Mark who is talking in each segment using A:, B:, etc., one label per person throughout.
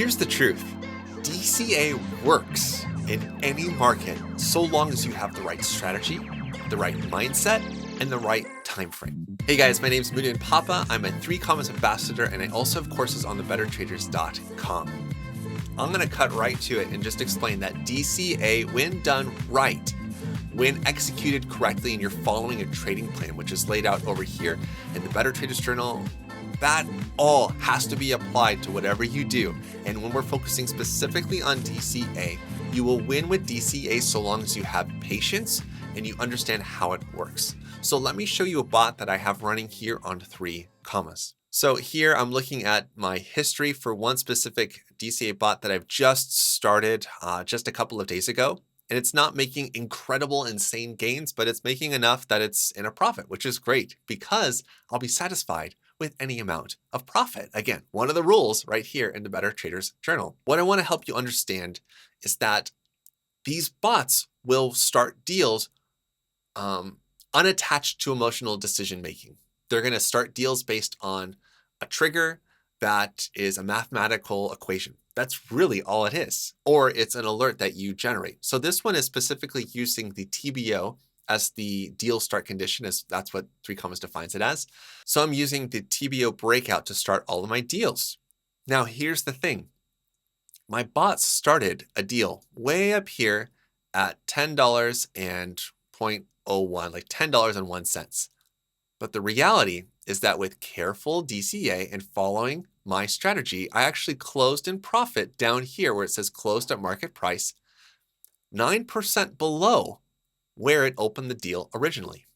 A: Here's the truth. DCA works in any market so long as you have the right strategy, the right mindset, and the right time frame. Hey guys, my name is Munian Papa. I'm a 3Commas ambassador, and I also have courses on thebettertraders.com. I'm going to cut right to it and just explain that DCA, when done right, when executed correctly and you're following a trading plan, which is laid out over here in the Better Traders Journal, that all has to be applied to whatever you do. And when we're focusing specifically on DCA, you will win with DCA so long as you have patience and you understand how it works. So let me show you a bot that I have running here on 3Commas. So here I'm looking at my history for one specific DCA bot that I've just started just a couple of days ago. And it's not making incredible, insane gains, but it's making enough that it's in a profit, which is great because I'll be satisfied with any amount of profit. Again, one of the rules right here in the Better Traders Journal. What I want to help you understand is that these bots will start deals unattached to emotional decision making. They're going to start deals based on a trigger that is a mathematical equation. That's really all it is. Or it's an alert that you generate. So this one is specifically using the TBO as the deal start condition, as that's what 3Commas defines it as. So I'm using the TBO breakout to start all of my deals. Now here's the thing. My bot started a deal way up here at $10 and 0.01, like $10.01. But the reality is that with careful DCA and following my strategy, I actually closed in profit down here where it says closed at market price, 9% below where it opened the deal originally.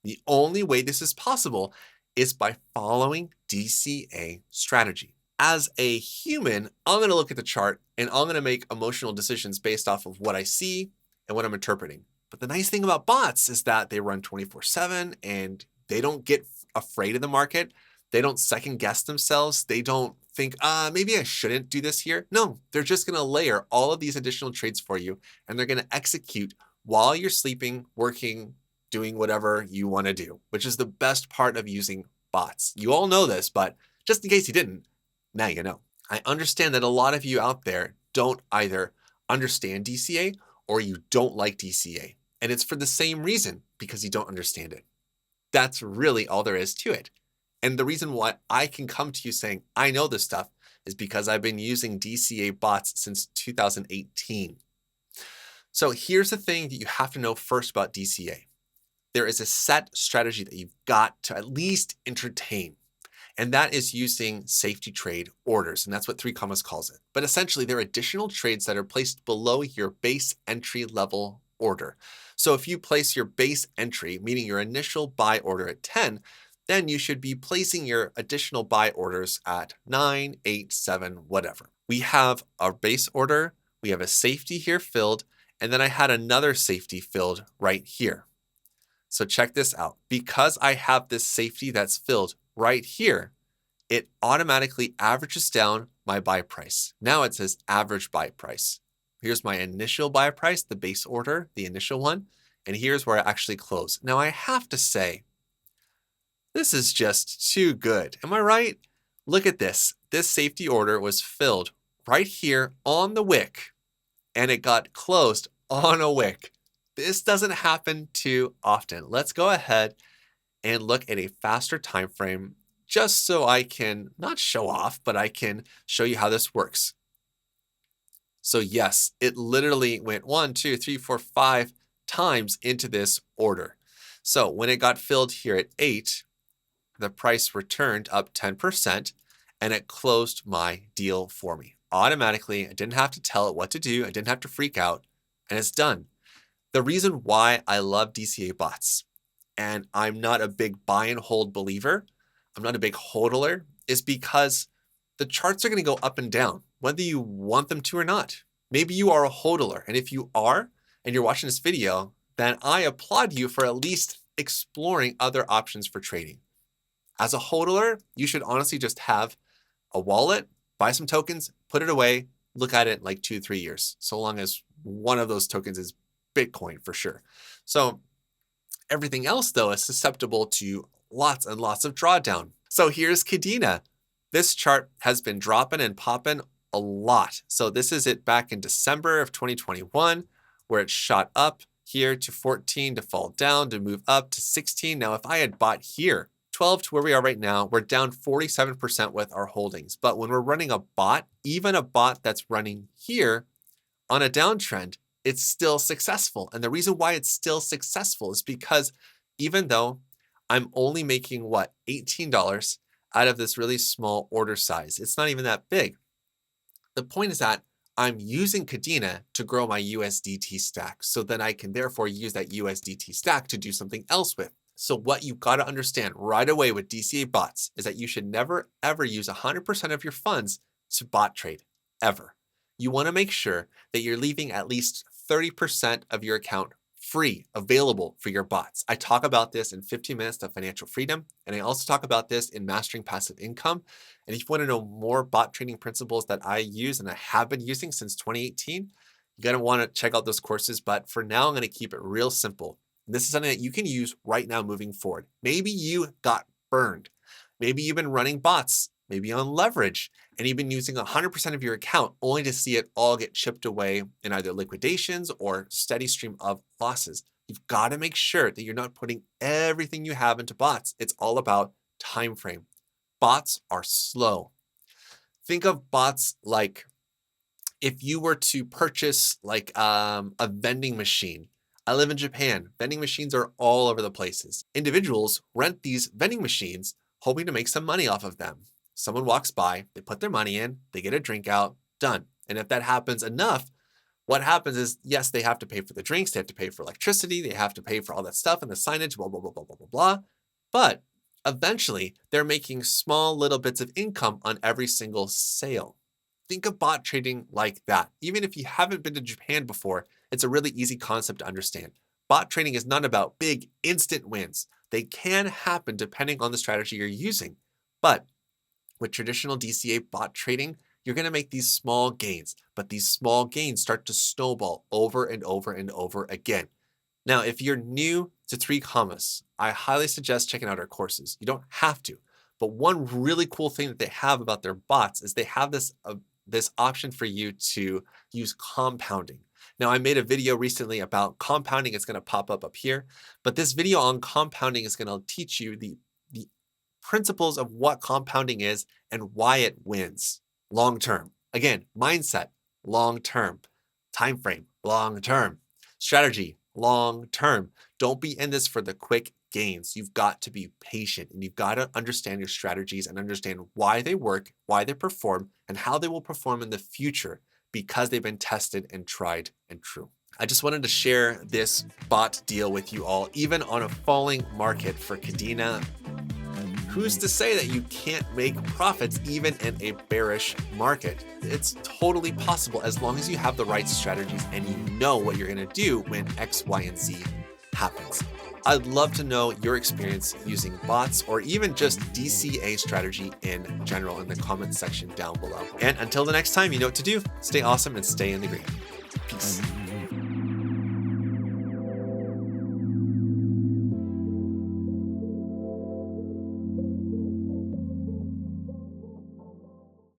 A: The only way this is possible is by following DCA strategy. As a human, I'm going to look at the chart and I'm going to make emotional decisions based off of what I see and what I'm interpreting. But the nice thing about bots is that they run 24/7 and they don't get afraid of the market. They don't second guess themselves. They don't think, maybe I shouldn't do this here. No, they're just going to layer all of these additional trades for you and they're going to execute while you're sleeping, working, doing whatever you want to do, which is the best part of using bots. You all know this, but just in case you didn't, now you know. I understand that a lot of you out there don't either understand DCA or you don't like DCA. And it's for the same reason, because you don't understand it. That's really all there is to it. And the reason why I can come to you saying, I know this stuff, is because I've been using DCA bots since 2018. So here's the thing that you have to know first about DCA. There is a set strategy that you've got to at least entertain. And that is using safety trade orders. And that's what 3Commas calls it. But essentially, they're additional trades that are placed below your base entry level order. So if you place your base entry, meaning your initial buy order at 10, then you should be placing your additional buy orders at 9, 8, 7, whatever. We have our base order, we have a safety here filled, and then I had another safety filled right here. So check this out. Because I have this safety that's filled right here, it automatically averages down my buy price. Now it says average buy price. Here's my initial buy price, the base order, the initial one, and here's where I actually close. Now I have to say, this is just too good. Am I right? Look at this. This safety order was filled right here on the wick, and it got closed on a wick. This doesn't happen too often. Let's go ahead and look at a faster time frame just so I can not show off, but I can show you how this works. So yes, it literally went 1, 2, 3, 4, 5 times into this order. So when it got filled here at 8, the price returned up 10% and it closed my deal for me. Automatically, I didn't have to tell it what to do. I didn't have to freak out, and it's done. The reason why I love DCA bots, and I'm not a big buy and hold believer, I'm not a big hodler, is because the charts are going to go up and down, whether you want them to or not. Maybe you are a hodler, and if you are, and you're watching this video, then I applaud you for at least exploring other options for trading. As a hodler, you should honestly just have a wallet, buy some tokens, put it away, look at it in like 2 to 3 years, so long as one of those tokens is Bitcoin for sure. So everything else, though, is susceptible to lots and lots of drawdown. So here's Kadena. This chart has been dropping and popping a lot. So this is it back in December of 2021, where it shot up here to 14 to fall down to move up to 16. Now, if I had bought here, 12 to where we are right now, we're down 47% with our holdings. But when we're running a bot, even a bot that's running here on a downtrend, it's still successful. And the reason why it's still successful is because even though I'm only making what, $18 out of this really small order size, it's not even that big. The point is that I'm using Kadena to grow my USDT stack so that I can therefore use that USDT stack to do something else with. So what you've got to understand right away with DCA bots is that you should never, ever use 100% of your funds to bot trade, ever. You want to make sure that you're leaving at least 30% of your account free, available for your bots. I talk about this in 15 Minutes to Financial Freedom, and I also talk about this in Mastering Passive Income. And if you want to know more bot trading principles that I use and I have been using since 2018, you're going to want to check out those courses. But for now, I'm going to keep it real simple. And this is something that you can use right now moving forward. Maybe you got burned. Maybe you've been running bots, maybe on leverage, and you've been using 100% of your account only to see it all get chipped away in either liquidations or steady stream of losses. You've got to make sure that you're not putting everything you have into bots. It's all about time frame. Bots are slow. Think of bots like if you were to purchase like a vending machine. I live in Japan. Vending machines are all over the places. Individuals rent these vending machines hoping to make some money off of them. Someone walks by, they put their money in, they get a drink out, done. And if that happens enough, what happens is, yes, they have to pay for the drinks, they have to pay for electricity, they have to pay for all that stuff and the signage, blah, blah, blah, blah, blah, blah, blah. But eventually, they're making small little bits of income on every single sale. Think of bot trading like that. Even if you haven't been to Japan before, it's a really easy concept to understand. Bot trading is not about big instant wins. They can happen depending on the strategy you're using. But with traditional DCA bot trading, you're going to make these small gains, but these small gains start to snowball over and over and over again. Now, if you're new to 3 Commas, I highly suggest checking out our courses. You don't have to, but one really cool thing that they have about their bots is they have this option for you to use compounding. Now, I made a video recently about compounding. It's going to pop up here, but this video on compounding is going to teach you the principles of what compounding is and why it wins long term. Again, mindset, long term. Time frame, long term. Strategy, long term. Don't be in this for the quick gains. You've got to be patient and you've got to understand your strategies and understand why they work, why they perform, and how they will perform in the future because they've been tested and tried and true. I just wanted to share this bot deal with you all, even on a falling market for Kadena. Who's to say that you can't make profits even in a bearish market? It's totally possible as long as you have the right strategies and you know what you're going to do when X, Y, and Z happens. I'd love to know your experience using bots or even just DCA strategy in general in the comments section down below. And until the next time, you know what to do. Stay awesome and stay in the green. Peace.